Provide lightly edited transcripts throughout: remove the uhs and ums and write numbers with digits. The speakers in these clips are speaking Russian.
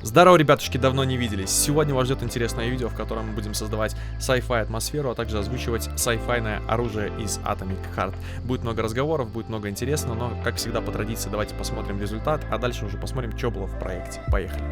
Здорово, ребятушки, давно не виделись. Сегодня вас ждет интересное видео, в котором мы будем создавать sci-fi атмосферу, а также озвучивать sci-fi оружие из Atomic Heart. Будет много разговоров, будет много интересного, но, как всегда, по традиции, давайте посмотрим результат, а дальше уже посмотрим, что было в проекте. Поехали.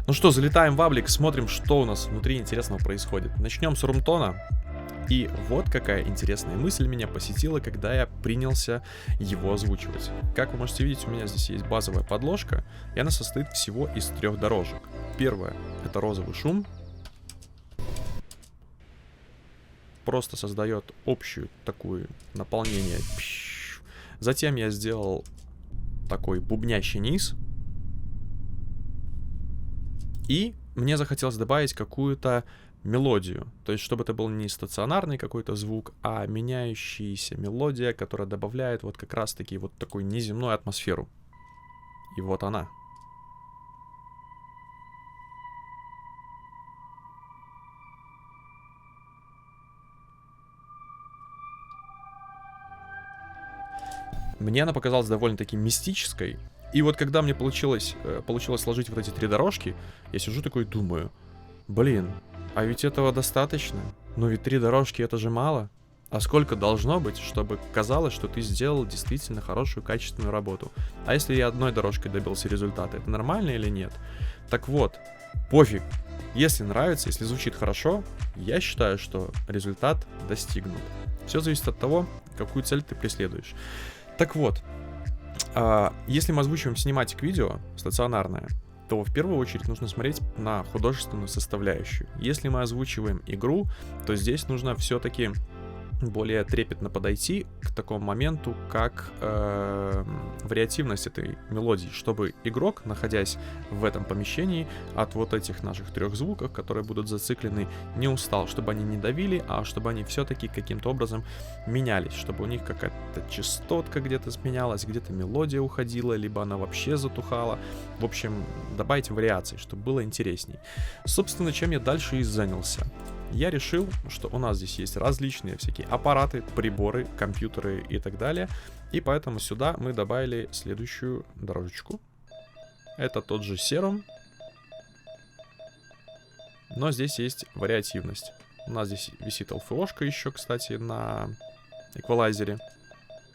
Ну что, залетаем в Аблик, смотрим, что у нас внутри интересного происходит. Начнем с Румтона. И вот какая интересная мысль меня посетила, когда я принялся его озвучивать. Как вы можете видеть, у меня здесь есть базовая подложка, и она состоит всего из 3 дорожек. Первая — это розовый шум. Просто создает общую такую наполнение. Затем я сделал такой бубнящий низ. И мне захотелось добавить какую-то мелодию. То есть, чтобы это был не стационарный какой-то звук, а меняющаяся мелодия, которая добавляет вот как раз-таки вот такую неземную атмосферу. И вот она. Мне она показалась довольно-таки мистической. И вот когда мне получилось сложить вот эти 3 дорожки, я сижу такой и думаю, блин, а ведь этого достаточно? Но ведь 3 дорожки это же мало. А сколько должно быть, чтобы казалось, что ты сделал действительно хорошую, качественную работу? А если я одной дорожкой добился результата, это нормально или нет? Так вот, пофиг. Если нравится, если звучит хорошо, я считаю, что результат достигнут. Все зависит от того, какую цель ты преследуешь. Так вот, если мы озвучиваем синематик видео стационарное, то в первую очередь нужно смотреть на художественную составляющую. Если мы озвучиваем игру, то здесь нужно все-таки более трепетно подойти к такому моменту, как вариативность этой мелодии, чтобы игрок, находясь в этом помещении, от вот этих наших 3 звуков, которые будут зациклены, не устал, чтобы они не давили, а чтобы они все-таки каким-то образом менялись, чтобы у них какая-то частотка где-то сменялась, где-то мелодия уходила, либо она вообще затухала. В общем, добавить вариаций, чтобы было интересней. Собственно, чем я дальше и занялся. Я решил, что у нас здесь есть различные всякие аппараты, приборы, компьютеры и так далее. И поэтому сюда мы добавили следующую дорожечку. Это тот же серум. Но здесь есть вариативность. У нас здесь висит LFO-шка еще, кстати, на эквалайзере.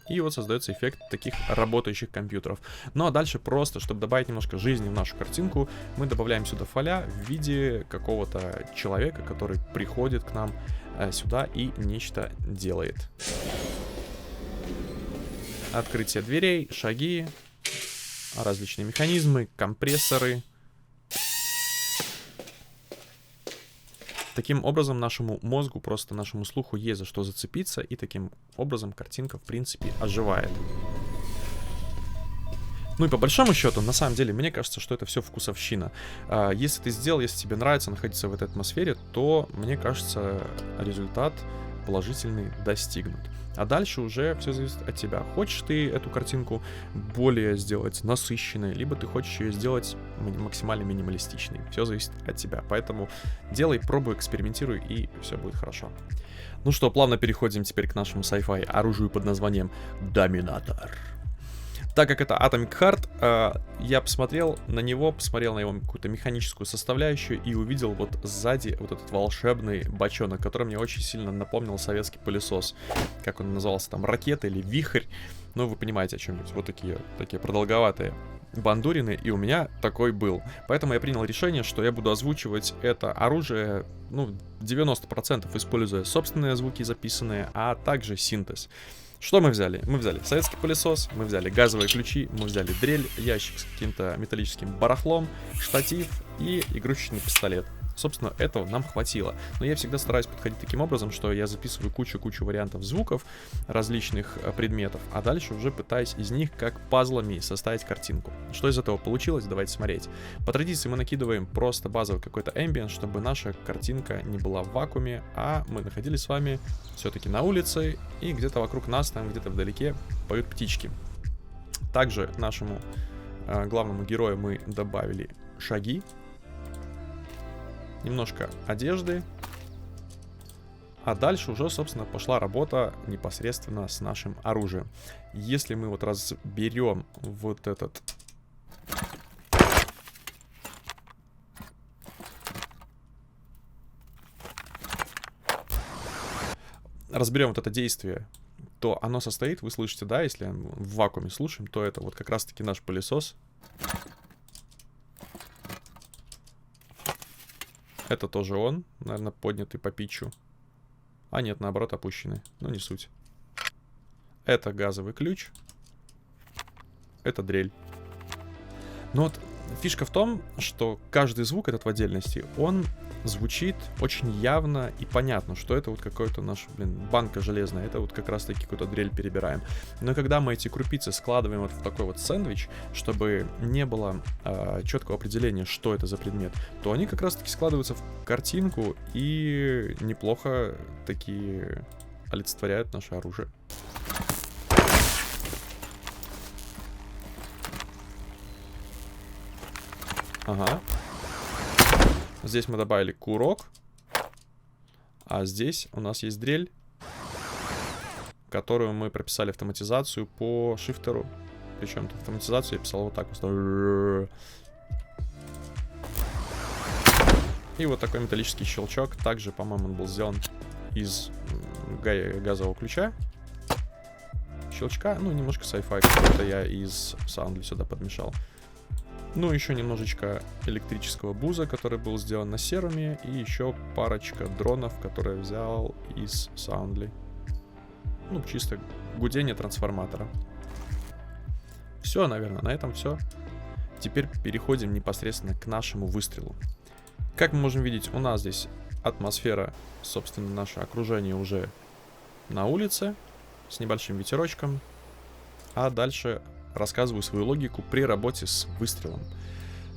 И вот создается эффект таких работающих компьютеров. Ну а дальше просто, чтобы добавить немножко жизни в нашу картинку, мы добавляем сюда фоля в виде какого-то человека, который приходит к нам сюда и нечто делает. Открытие дверей, шаги, различные механизмы, компрессоры. Таким образом, нашему мозгу, просто нашему слуху есть за что зацепиться, и таким образом картинка, в принципе, оживает. Ну и по большому счету, на самом деле, мне кажется, что это все вкусовщина. Если ты сделал, если тебе нравится находиться в этой атмосфере, то, мне кажется, результат положительный достигнут. А дальше уже все зависит от тебя. Хочешь ты эту картинку более сделать насыщенной, либо ты хочешь ее сделать максимально минималистичной. Все зависит от тебя. Поэтому делай, пробуй, экспериментируй, и все будет хорошо. Ну что, плавно переходим теперь к нашему sci-fi оружию под названием Доминатор. Так как это Atomic Heart, я посмотрел на него какую-то механическую составляющую и увидел вот сзади вот этот волшебный бочонок, который мне очень сильно напомнил советский пылесос. Как он назывался там, ракета или вихрь. Ну, вы понимаете, о чем я. Вот такие продолговатые бандурины, и у меня такой был. Поэтому я принял решение, что я буду озвучивать это оружие, 90% используя собственные звуки записанные, а также синтез. Что мы взяли? Мы взяли советский пылесос, мы взяли газовые ключи, мы взяли дрель, ящик с каким-то металлическим барахлом, штатив и игрушечный пистолет. Собственно, этого нам хватило. Но я всегда стараюсь подходить таким образом, что я записываю кучу вариантов звуков различных предметов, а дальше уже пытаюсь из них как пазлами составить картинку. Что из этого получилось? Давайте смотреть. По традиции мы накидываем просто базовый какой-то ambient, чтобы наша картинка не была в вакууме, а мы находились с вами все-таки на улице, и где-то вокруг нас, там где-то вдалеке, поют птички. Также нашему главному герою мы добавили шаги, немножко одежды, а дальше уже, собственно, пошла работа непосредственно с нашим оружием. Если мы вот разберем вот этот... Разберем вот это действие, то оно состоит, вы слышите, да, если в вакууме слушаем, то это вот как раз-таки наш пылесос. Это тоже он, наверное, поднятый по питчу. А нет, наоборот, опущенный. Ну, не суть. Это газовый ключ. Это дрель. Но вот фишка в том, что каждый звук этот в отдельности, он звучит очень явно и понятно, что это вот какой-то наш, банка железная, это вот как раз-таки какую-то дрель перебираем. Но когда мы эти крупицы складываем вот в такой вот сэндвич, чтобы не было четкого определения, что это за предмет, то они как раз-таки складываются в картинку и неплохо такие олицетворяют наше оружие. Ага. Здесь мы добавили курок. А здесь у нас есть дрель, которую мы прописали автоматизацию по шифтеру. Причем автоматизацию я писал вот так вот. И вот такой металлический щелчок. Также, по-моему, он был сделан из газового ключа. Щелчка, немножко sci-fi какой-то я из Soundly сюда подмешал. Ну, еще немножечко электрического буза, который был сделан на серуме. И еще парочка дронов, которые я взял из Soundly. Чисто гудение трансформатора. Все, наверное, на этом все. Теперь переходим непосредственно к нашему выстрелу. Как мы можем видеть, у нас здесь атмосфера, собственно, наше окружение уже на улице, с небольшим ветерочком. А дальше рассказываю свою логику при работе с выстрелом.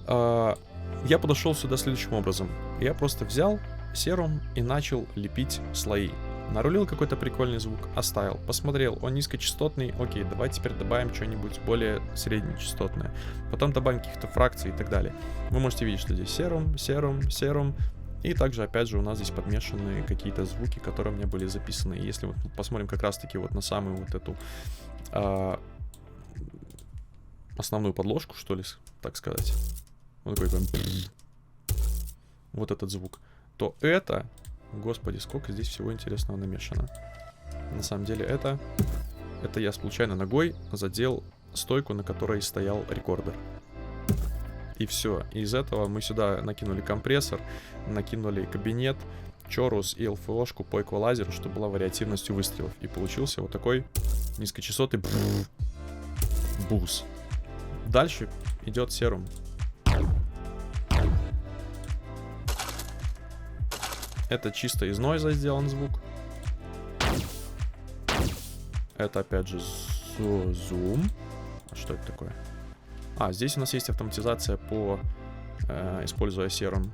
Я подошел сюда следующим образом. Я просто взял серум и начал лепить слои. Нарулил какой-то прикольный звук, оставил, посмотрел, он низкочастотный, окей, давай теперь добавим что-нибудь более среднечастотное. Потом добавим каких-то фракций и так далее. Вы можете видеть, что здесь серум, серум, серум. И также, опять же, у нас здесь подмешаны какие-то звуки, которые у меня были записаны. И если мы посмотрим как раз-таки вот на самую вот эту основную подложку, что ли, так сказать. Вот такой прям... Вот этот звук. То это... Господи, сколько здесь всего интересного намешано. На самом деле это я случайно ногой задел стойку, на которой стоял рекордер. И все. Из этого мы сюда накинули компрессор, накинули кабинет, чорус и ЛФОшку по эквалайзеру, чтобы была вариативность у выстрелов. И получился вот такой низкочастотный буз. Дальше идет серум. Это чисто из нойза сделан звук. Это опять же зум. А что это такое? Здесь у нас есть автоматизация по используя серум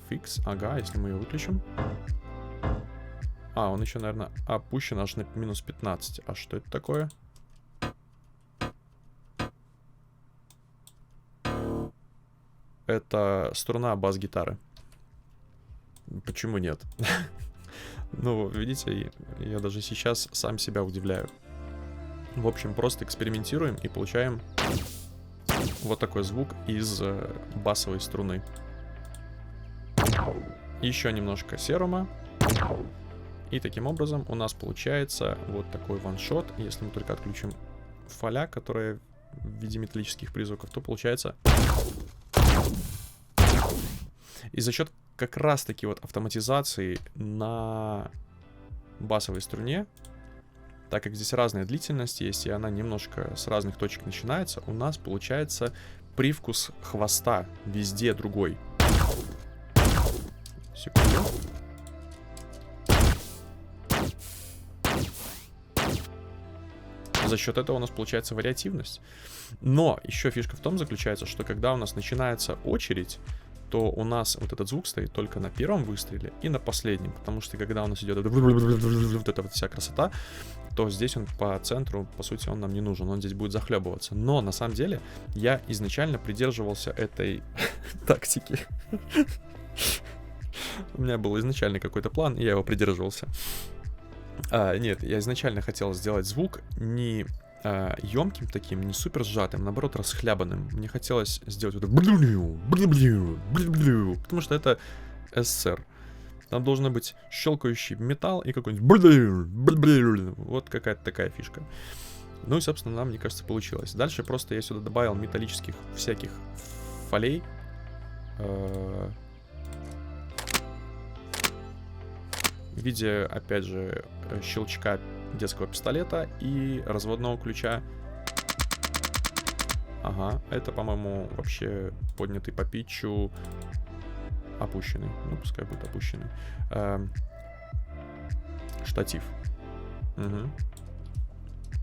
FX. Ага, если мы ее выключим. А, он еще, наверное, опущен аж на минус 15. А что это такое? Это струна бас-гитары. Почему нет? Ну, видите, я даже сейчас сам себя удивляю. В общем, просто экспериментируем и получаем вот такой звук из басовой струны. Еще немножко серума. И таким образом у нас получается вот такой ваншот. Если мы только отключим фоля, которая в виде металлических призвуков, то получается... И за счет как раз-таки вот автоматизации на басовой струне, так как здесь разная длительность есть, и она немножко с разных точек начинается, у нас получается привкус хвоста везде другой. Секунду. За счет этого у нас получается вариативность. Но еще фишка в том заключается, что когда у нас начинается очередь, то у нас вот этот звук стоит только на первом выстреле и на последнем. Потому что когда у нас идет вот эта вот вся красота, то здесь он по центру, по сути, он нам не нужен. Он здесь будет захлебываться. Но на самом деле я изначально придерживался этой тактики. У меня был изначально какой-то план, и я его придерживался. Нет, я изначально хотел сделать звук не емким таким, не супер сжатым, наоборот, расхлябанным. Мне хотелось сделать вот это, потому что это СССР. Там должен быть щелкающий металл и какой-нибудь вот какая-то такая фишка. Ну и, собственно, нам, мне кажется, получилось. Дальше просто я сюда добавил металлических всяких фолей. В виде, опять же, щелчка детского пистолета и разводного ключа. Ага, это, по-моему, вообще поднятый по питчу опущенный. Ну, пускай будет опущенный. Штатив. Угу.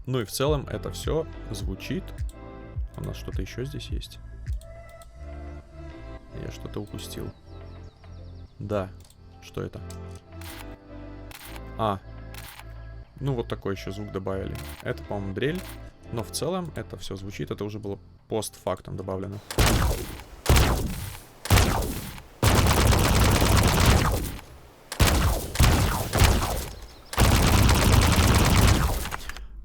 Ну и в целом это все звучит. У нас что-то еще здесь есть. Я что-то упустил. Да. Что это? Ну вот такой еще звук добавили. Это, по-моему, дрель. Но в целом это все звучит. Это уже было постфактум добавлено.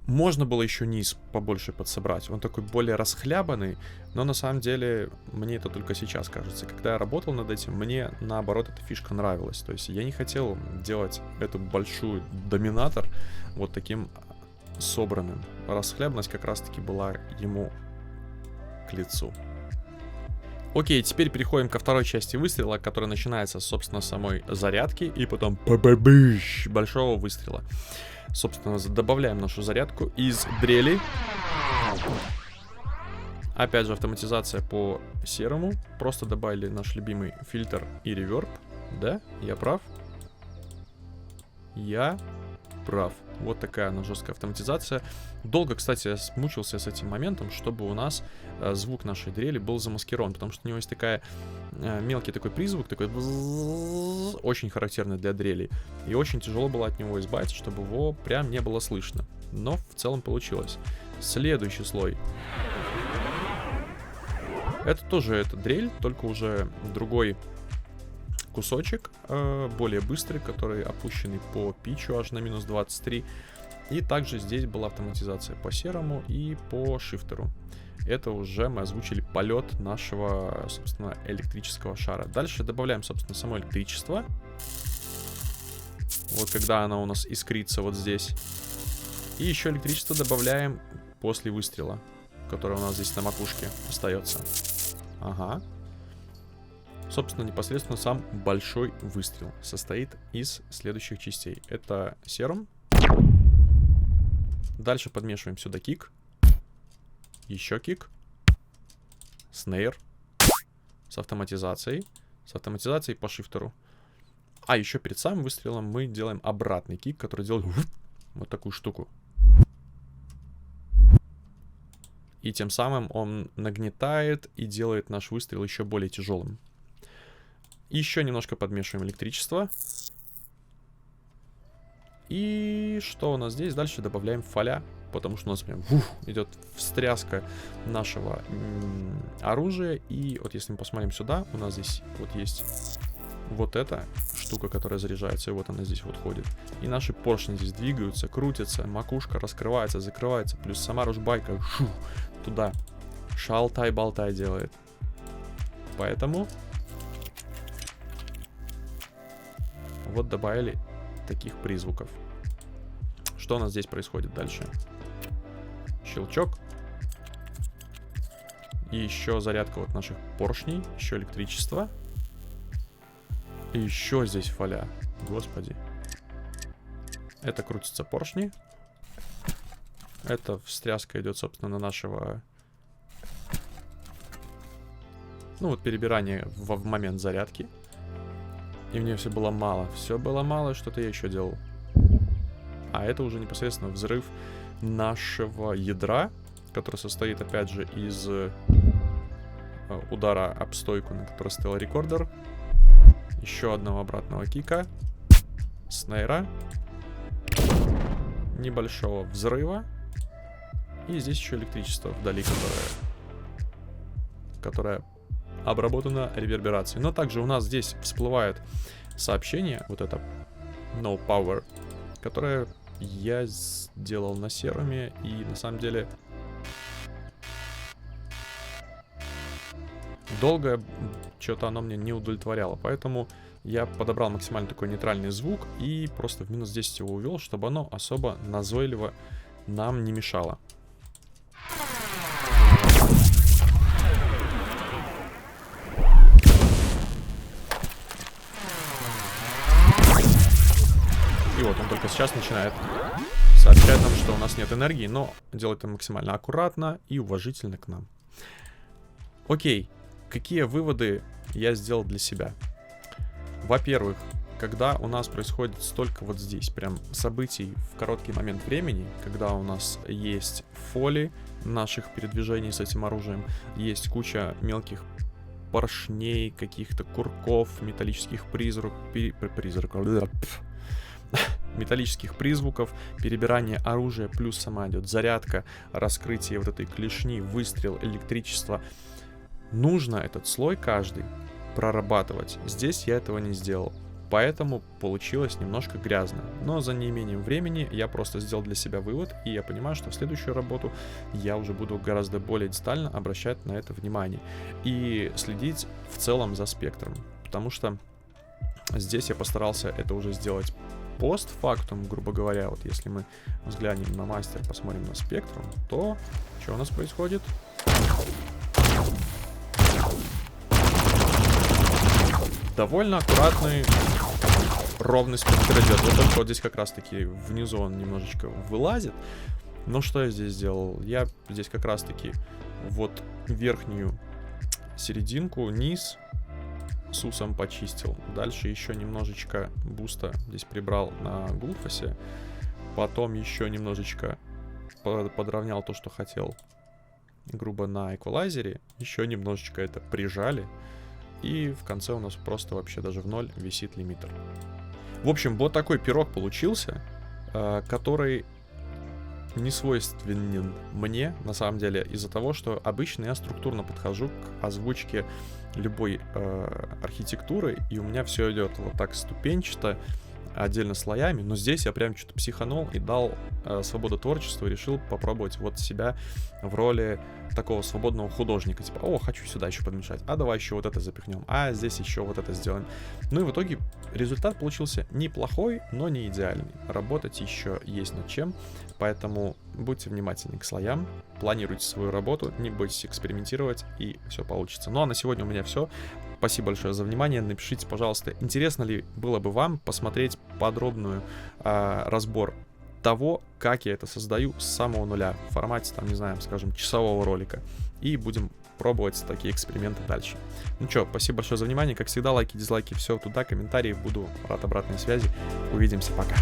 Можно было еще низ побольше подсобрать. Он такой более расхлябанный, но на самом деле мне это только сейчас кажется. Когда я работал над этим, мне наоборот эта фишка нравилась. То есть я не хотел делать эту большую доминатор вот таким собранным. Расхлябанность как раз-таки была ему к лицу. Окей, теперь переходим ко второй части выстрела, которая начинается, собственно, с самой зарядки и потом большого выстрела. Собственно, добавляем нашу зарядку из дрели. Опять же, автоматизация по серому. Просто добавили наш любимый фильтр и реверб. Да, я прав? Я прав. Вот такая она жесткая автоматизация. Долго, кстати, я мучился с этим моментом, чтобы у нас звук нашей дрели был замаскирован, потому что у него есть такая мелкий такой призвук, такой очень характерный для дрелей. И очень тяжело было от него избавиться, чтобы его прям не было слышно. Но в целом получилось. Следующий слой. Это тоже дрель, только уже другой кусочек, более быстрый, который опущенный по питчу аж на минус 23. И также здесь была автоматизация по серому и по шифтеру. Это уже мы озвучили полет нашего, собственно, электрического шара. Дальше добавляем, собственно, само электричество. Вот когда оно у нас искрится вот здесь. И еще электричество добавляем после выстрела, которое у нас здесь на макушке остается. Ага. Собственно, непосредственно сам большой выстрел состоит из следующих частей. Это серум. Дальше подмешиваем сюда кик. Еще кик. Снейр. С автоматизацией. С автоматизацией по шифтеру. А еще перед самым выстрелом мы делаем обратный кик, который делает вот такую штуку. И тем самым он нагнетает и делает наш выстрел еще более тяжелым. Еще немножко подмешиваем электричество. И что у нас здесь? Дальше добавляем фоля, потому что у нас прям идет встряска нашего оружия. И вот если мы посмотрим сюда, у нас здесь вот есть вот эта штука, которая заряжается, и вот она здесь вот ходит. И наши поршни здесь двигаются, крутятся, макушка раскрывается, закрывается, плюс сама ружбайка туда шалтай-болтай делает. Поэтому вот добавили таких призвуков. Что у нас здесь происходит дальше? Щелчок. И еще зарядка вот наших поршней, еще электричество. И еще здесь фоля. Господи. Это крутятся поршни. Это встряска идет, собственно, на нашего... Ну вот перебирание в момент зарядки. И мне все было мало. Все было мало, что-то я еще делал. А это уже непосредственно взрыв нашего ядра, который состоит, опять же, из удара об стойку, на которой стоял рекордер. Еще одного обратного кика. Снейра. Небольшого взрыва. И здесь еще электричество вдали, которое обработано реверберацией. Но также у нас здесь всплывает сообщение, вот это No Power, которое я сделал на серуме, и на самом деле долго что-то оно мне не удовлетворяло, поэтому я подобрал максимально такой нейтральный звук и просто в минус 10 его увел, чтобы оно особо назойливо нам не мешало. И вот он только сейчас начинает сообщать нам, что у нас нет энергии, но делает это максимально аккуратно и уважительно к нам. Окей, какие выводы я сделал для себя? Во-первых, когда у нас происходит столько вот здесь прям событий в короткий момент времени, когда у нас есть фоли наших передвижений с этим оружием, есть куча мелких поршней, каких-то курков, металлических металлических призвуков, перебирание оружия, плюс сама идет зарядка, раскрытие вот этой клешни, выстрел, электричество. Нужно этот слой каждый прорабатывать. Здесь я этого не сделал, поэтому получилось немножко грязно. Но за неимением времени я просто сделал для себя вывод, и я понимаю, что в следующую работу я уже буду гораздо более детально обращать на это внимание и следить в целом за спектром, потому что здесь я постарался это уже сделать постфактум, грубо говоря. Вот если мы взглянем на мастер, посмотрим на спектрум, то что у нас происходит? Довольно аккуратный, ровный спектр идет. Вот только вот здесь как раз таки внизу он немножечко вылазит. Но что я здесь сделал? Я здесь как раз таки вот верхнюю серединку, низ сусом почистил. Дальше еще немножечко буста здесь прибрал на Гулфасе. Потом еще немножечко подровнял то, что хотел, грубо, на эквалайзере. Еще немножечко это прижали. И в конце у нас просто вообще даже в ноль висит лимитер. В общем, вот такой пирог получился, который не свойственен мне, на самом деле, из-за того, что обычно я структурно подхожу к озвучке любой архитектуры, и у меня все идет вот так ступенчато, отдельно слоями, но здесь я прям что-то психанул и дал свободу творчеству, и решил попробовать вот себя в роли такого свободного художника, типа, о, хочу сюда еще подмешать, а давай еще вот это запихнем, а здесь еще вот это сделаем. Ну и в итоге результат получился неплохой, но не идеальный. Работать еще есть над чем, поэтому будьте внимательны к слоям, планируйте свою работу, не бойтесь экспериментировать, и все получится. Ну а на сегодня у меня все. Спасибо большое за внимание. Напишите, пожалуйста, интересно ли было бы вам посмотреть подробную разбор того, как я это создаю с самого нуля в формате, там, не знаю, скажем, часового ролика. И будем пробовать такие эксперименты дальше. Ну что, спасибо большое за внимание. Как всегда, лайки, дизлайки, все туда, комментарии. Буду рад обратной связи. Увидимся, пока.